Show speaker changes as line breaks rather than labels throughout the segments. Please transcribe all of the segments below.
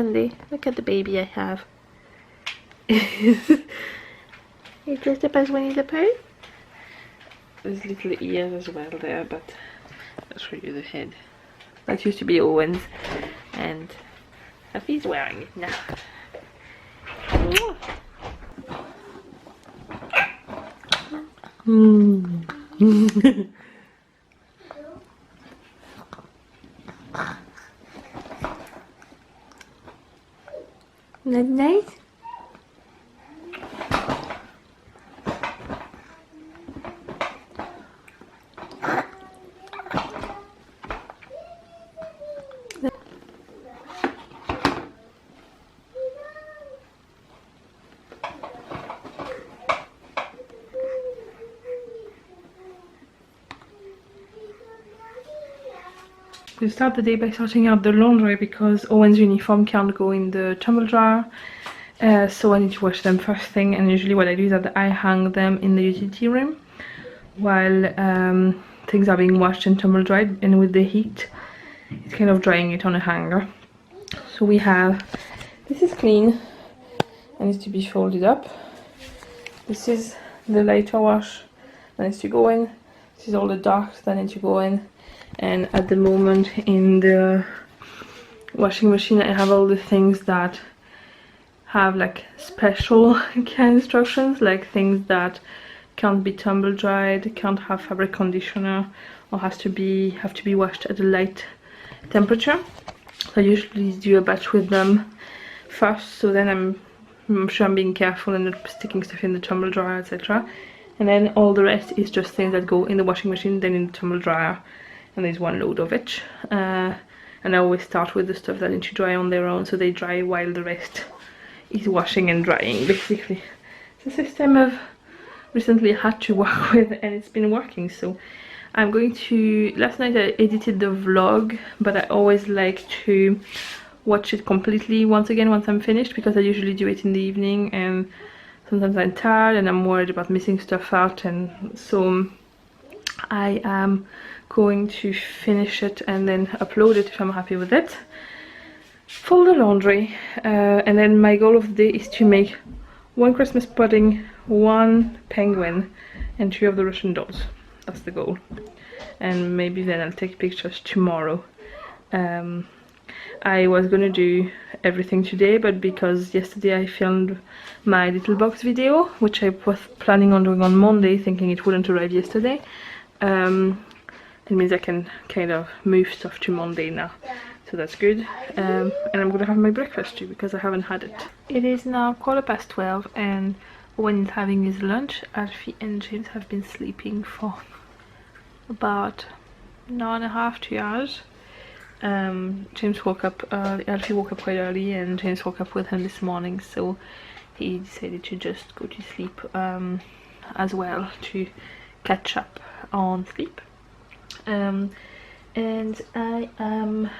candy. Look at the baby I have. He dressed up as Winnie the Pooh. There's little ears as well there, but I'll show you the head. That used to be Owen's, and Alfie's wearing it now. Isn't that nice? We start the day by sorting out the laundry because Owen's uniform can't go in the tumble dryer, so I need to wash them first thing. And usually what I do is that I hang them in the utility room while things are being washed and tumble dried, and with the heat it's kind of drying it on a hanger. So we have, this is clean and needs to be folded up. This is the lighter wash that needs to go in. This is all the darks that need to go in. And at the moment in the washing machine I have all the things that have like special care instructions, like things that can't be tumble dried, can't have fabric conditioner, or have to be washed at a light temperature. So I usually do a batch with them first, so then I'm sure I'm being careful and not sticking stuff in the tumble dryer, etc. And then all the rest is just things that go in the washing machine, then in the tumble dryer. And there's one load of it, and I always start with the stuff that need to dry on their own, so they dry while the rest is washing and drying. Basically, it's a system I've recently had to work with, and it's been working. So I'm going to, last night I edited the vlog, but I always like to watch it completely once I'm finished, because I usually do it in the evening, and sometimes I'm tired and I'm worried about missing stuff out, and so I am going to finish it and then upload it if I'm happy with it. Fold the laundry, and then my goal of the day is to make one Christmas pudding, one penguin, and 2 of the Russian dolls. That's the goal. And maybe then I'll take pictures tomorrow. I was gonna do everything today, but because yesterday I filmed my little box video, which I was planning on doing on Monday, thinking it wouldn't arrive yesterday, it means I can kind of move stuff to Monday now, so that's good. And I'm gonna have my breakfast too, because I haven't had it. It is now 12:15 and Owen is having his lunch. Alfie and James have been sleeping for about an hour and a half, 2 hours. James woke up early, Alfie woke up quite early, and James woke up with him this morning, so he decided to just go to sleep as well, to catch up on sleep. And I've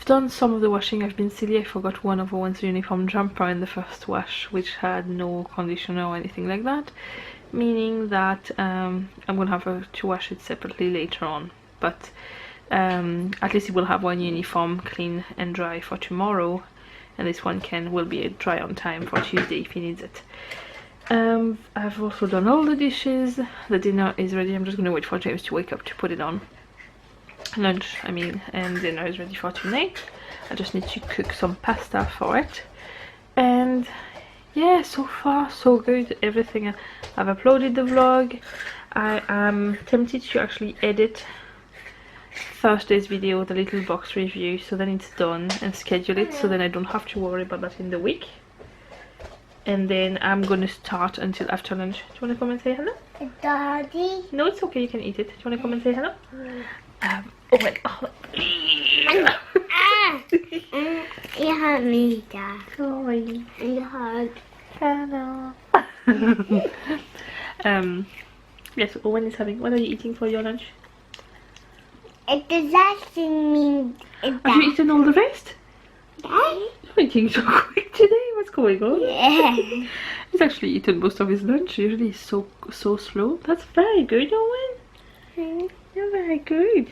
done some of the washing. I've been silly, I forgot one of Owen's uniform jumper in the first wash, which had no conditioner or anything like that, meaning that I'm gonna have to wash it separately later on, but at least it will have one uniform clean and dry for tomorrow, and this one will be dry on time for Tuesday if he needs it. I've also done all the dishes. The dinner is ready. I'm just gonna wait for James to wake up to put it on. Lunch, I mean, and dinner is ready for tonight. I just need to cook some pasta for it. And yeah, so far so good. Everything. I've uploaded the vlog. I am tempted to actually edit Thursday's video, the little box review, so then it's done, and schedule it so then I don't have to worry about that in the week. And then I'm gonna start until after lunch. Do you want to come and say hello?
Daddy?
No, it's okay, you can eat it. Do you want to come and say hello? Owen, oh.
You hurt me, Dad.
Sorry.
You hurt.
Hello. Yes, Owen is having, what are you eating for your lunch?
It doesn't mean
Have you eaten all the rest?
Dad?
You're eating so quick today, what's going on?
Yeah.
He's actually eaten most of his lunch. Usually he's so slow. That's very good, Owen. You're very good.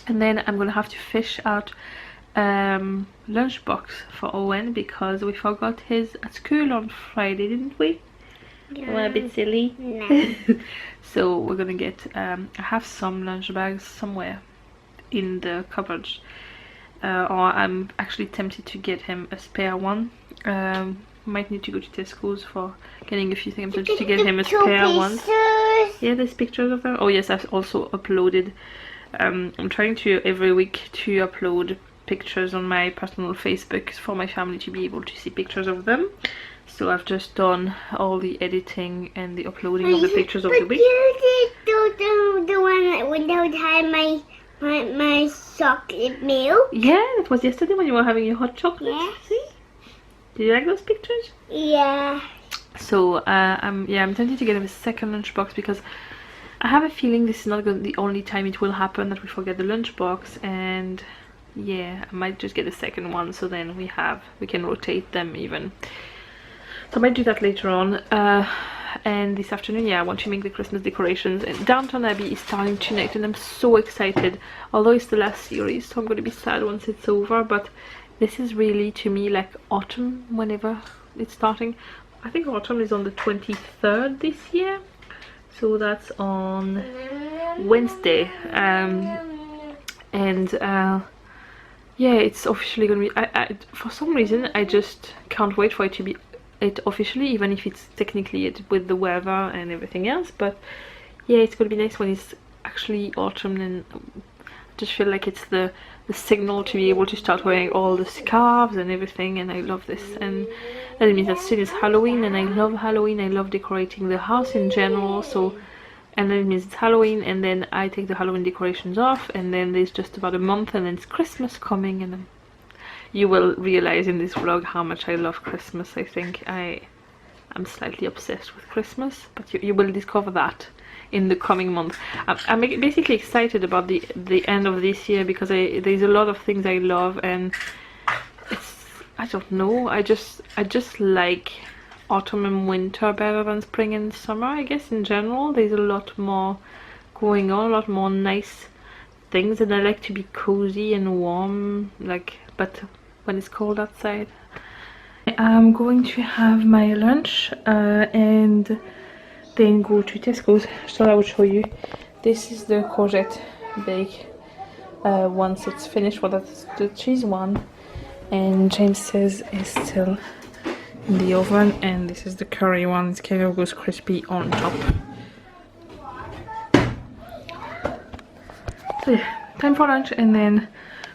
And then I'm gonna have to fish out lunchbox for Owen because we forgot his at school on Friday, didn't we?
Yeah.
We're a bit silly.
No.
So we're gonna get I have some lunch bags somewhere in the cupboard, or I'm actually tempted to get him a spare one. Might need to go to Tesco's for getting a few things. I'm tempted to get him a spare one. Yeah, there's pictures of them. Oh yes, I've also uploaded. I'm trying to every week to upload pictures on my personal Facebook for my family to be able to see pictures of them. So I've just done all the editing and the uploading of the pictures of the week.
You did the one when I would have my chocolate milk.
Yeah, it was yesterday when you were having your hot chocolate.
Yeah.
See? Did you like those pictures?
Yeah.
So I'm tempted to get him a second lunchbox because I have a feeling this is not going to be the only time it will happen that we forget the lunchbox, and yeah, I might just get a second one so then we can rotate them even. So I might do that later on. And this afternoon, yeah, I want to make the Christmas decorations, and Downton Abbey is starting tonight and I'm so excited, although it's the last series so I'm going to be sad once it's over, but this is really to me like autumn whenever it's starting. I think autumn is on the 23rd this year, so that's on Wednesday, and yeah, it's officially gonna be I for some reason I just can't wait for it to be officially, even if it's technically it with the weather and everything else. But yeah, it's gonna be nice when it's actually autumn, and I just feel like it's the signal to be able to start wearing all the scarves and everything, and I love this. And that means that soon is Halloween, and I love Halloween. I love decorating the house in general. So, and then it means it's Halloween, and then I take the Halloween decorations off, and then there's just about a month and then it's Christmas coming, and you will realize in this vlog how much I love Christmas. I think I'm slightly obsessed with Christmas, but you will discover that in the coming month. I'm basically excited about the end of this year because there's a lot of things I love, and I don't know, I just like autumn and winter better than spring and summer. I guess in general there's a lot more going on, a lot more nice things, and I like to be cozy and warm, like, but when it's cold outside. I'm going to have my lunch and then go to Tesco's. So I will show you. This is the courgette bake once it's finished. Well, that's the cheese one, and James says it's still in the oven, and this is the curry one. It kind of goes crispy on top. So yeah, time for lunch and then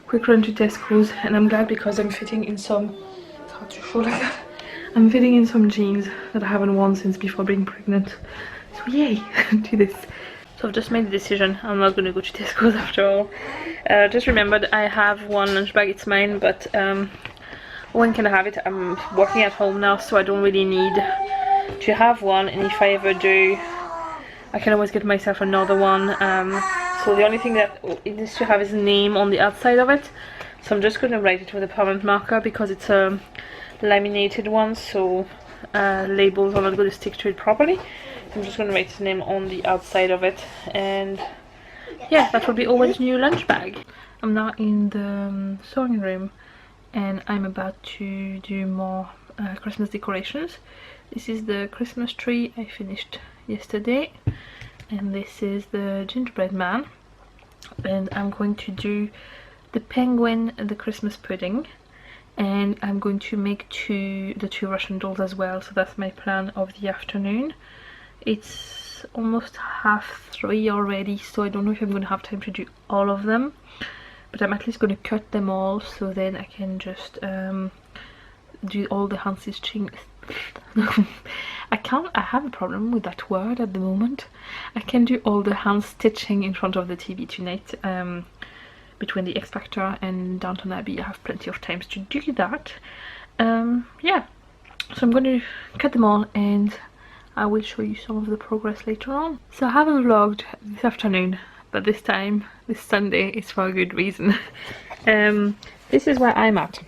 quick run to Tesco's. And I'm glad because I'm fitting in some, it's hard to show like that, I'm fitting in some jeans that I haven't worn since before being pregnant. So yay, do this. So I've just made the decision, I'm not gonna go to Tesco's after all. Just remembered I have one lunch bag, it's mine, but when can I have it? I'm working at home now, so I don't really need to have one, and if I ever do, I can always get myself another one. So the only thing that it needs to have is a name on the outside of it, so I'm just going to write it with a permanent marker because it's a laminated one, so labels are not going to stick to it properly. I'm just going to write his name on the outside of it, and yeah, that will be Owen's new lunch bag. I'm now in the sewing room and I'm about to do more Christmas decorations. This is the Christmas tree I finished yesterday, and this is the gingerbread man, and I'm going to do the penguin and the Christmas pudding, and I'm going to make the two Russian dolls as well. So that's my plan of the afternoon. It's almost 3:30 already, so I don't know if I'm going to have time to do all of them, but I'm at least going to cut them all so then I can just do all the hand stitching. I have a problem with that word at the moment. I can do all the hand stitching in front of the TV tonight. Between the X Factor and Downton Abbey, I have plenty of times to do that. Yeah, so I'm going to cut them all and I will show you some of the progress later on. So I haven't vlogged this afternoon, but this time, this Sunday, is for a good reason. This is where I'm at.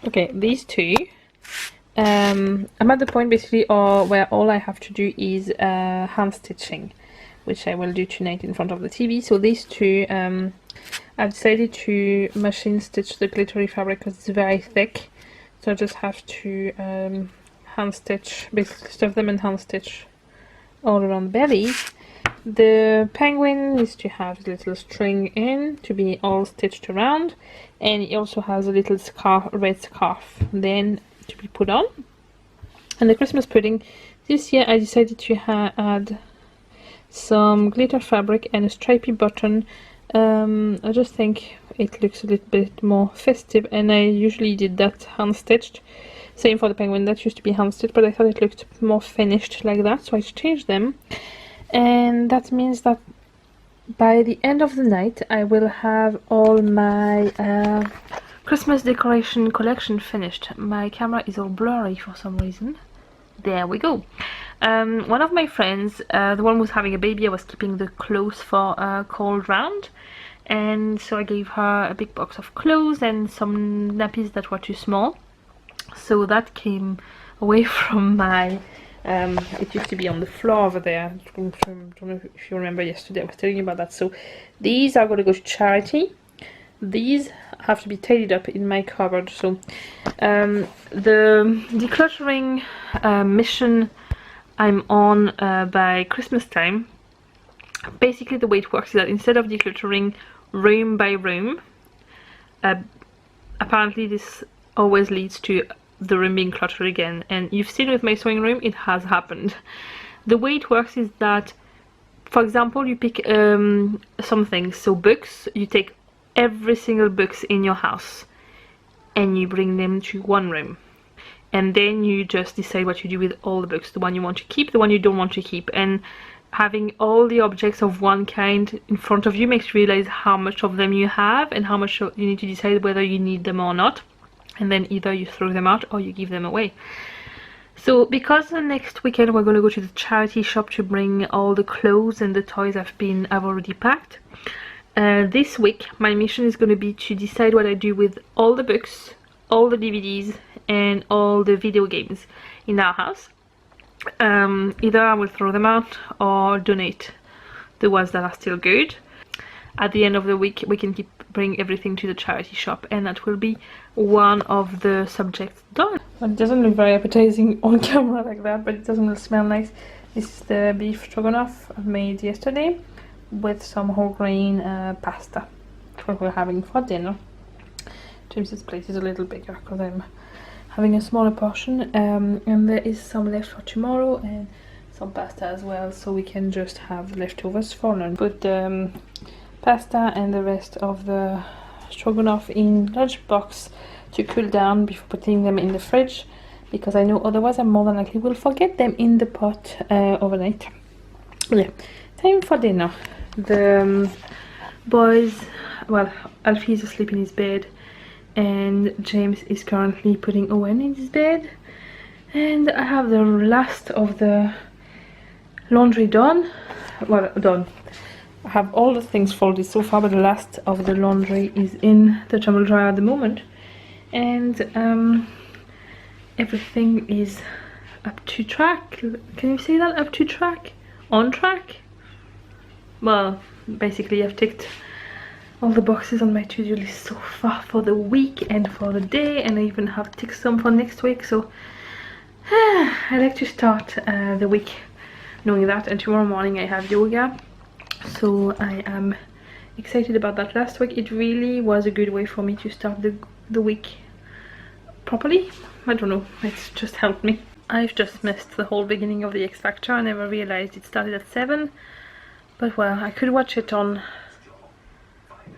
Okay, these two, I'm at the point basically where all I have to do is hand stitching, which I will do tonight in front of the TV. So these two I've decided to machine stitch the glittery fabric because it's very thick, so I just have to hand stitch, basically stuff them and hand stitch all around the belly. The penguin needs to have a little string in to be all stitched around, and it also has a little scarf, red scarf then to be put on. And the Christmas pudding, this year I decided to add some glitter fabric and a stripy button. I just think it looks a little bit more festive, and I usually did that hand stitched. Same for the penguin, that used to be hand stitched, but I thought it looked more finished like that, so I changed them. And that means that by the end of the night I will have all my Christmas decoration collection finished. My camera is all blurry for some reason. There we go. One of my friends, the one who's having a baby, I was keeping the clothes for a cold round, and so I gave her a big box of clothes and some nappies that were too small. So that came away from my it used to be on the floor over there. I don't know if you remember yesterday I was telling you about that. So these are going to go to charity. These have to be tidied up in my cupboard. So the decluttering mission I'm on by Christmas time, basically the way it works is that instead of decluttering room by room, apparently this always leads to the room being cluttered again, and you've seen with my sewing room it has happened. The way it works is that, for example, you pick something, so books, you take every single books in your house and you bring them to one room, and then you just decide what you do with all the books, the one you want to keep, the one you don't want to keep. And having all the objects of one kind in front of you makes you realize how much of them you have and how much you need to decide whether you need them or not. And then either you throw them out or you give them away. So because the next weekend we're going to go to the charity shop to bring all the clothes and the toys I've already packed, this week my mission is going to be to decide what I do with all the books, all the DVDs and all the video games in our house. Either I will throw them out or donate the ones that are still good. At the end of the week we can bring everything to the charity shop, and that will be one of the subjects done. Well, it doesn't look very appetizing on camera like that, but it doesn't really smell nice. This is the beef stroganoff I made yesterday with some whole grain pasta. That's what we're having for dinner. James's plate is a little bigger because I'm having a smaller portion, and there is some left for tomorrow and some pasta as well, so we can just have leftovers for lunch. Put the pasta and the rest of the stroganoff in lunch box to cool down before putting them in the fridge, because I know otherwise I more than likely will forget them in the pot overnight. Yeah, time for dinner. The boys, well, Alfie is asleep in his bed and James is currently putting Owen in his bed, and I have the last of the laundry done. Well, done. I have all the things folded so far, but the last of the laundry is in the tumble dryer at the moment, and everything is up to track. Can you say that? Up to track? On track? Well, basically I've ticked all the boxes on my to-do list so far for the week and for the day, and I even have ticked some for next week, so I like to start the week knowing that. And tomorrow morning I have yoga, so I am excited about that. Last week it really was a good way for me to start the week properly. I don't know, it's just helped me. I've just missed the whole beginning of the X Factor. I never realized it started at 7, but well, I could watch it on,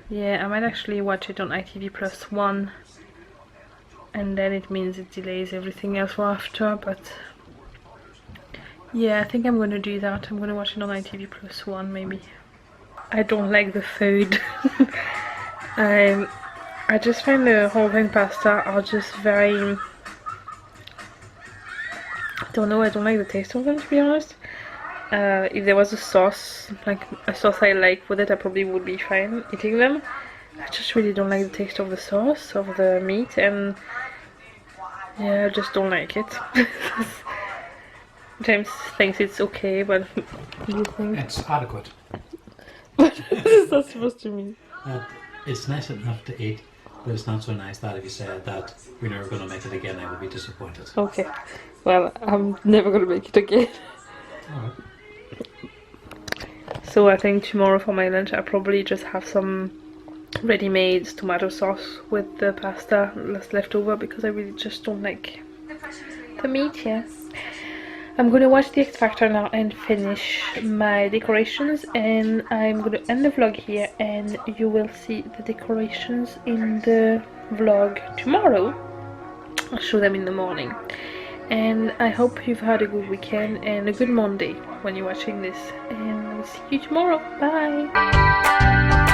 yeah, I might actually watch it on ITV+1, and then it means it delays everything else for after, but yeah, I think I'm gonna do that. I'm gonna watch it on ITV+1 maybe. I don't like the food. I just find the whole grain pasta are just very, I don't know, I don't like the taste of them, to be honest. If there was a sauce, like a sauce I like with it, I probably would be fine eating them. I just really don't like the taste of the sauce, of the meat, and yeah, I just don't like it. James thinks it's okay, but what do you think?
It's adequate.
What is that supposed to mean?
It's nice enough to eat, but it's not so nice that if you said that we're never going to make it again, I would be disappointed.
Okay. Well, I'm never gonna make it again.
Alright.
So I think tomorrow for my lunch I'll probably just have some ready-made tomato sauce with the pasta that's left over because I really just don't like the meat here. I'm gonna watch the X Factor now and finish my decorations, and I'm gonna end the vlog here, and you will see the decorations in the vlog tomorrow. I'll show them in the morning. And I hope you've had a good weekend and a good Monday when you're watching this, and I'll see you tomorrow. Bye!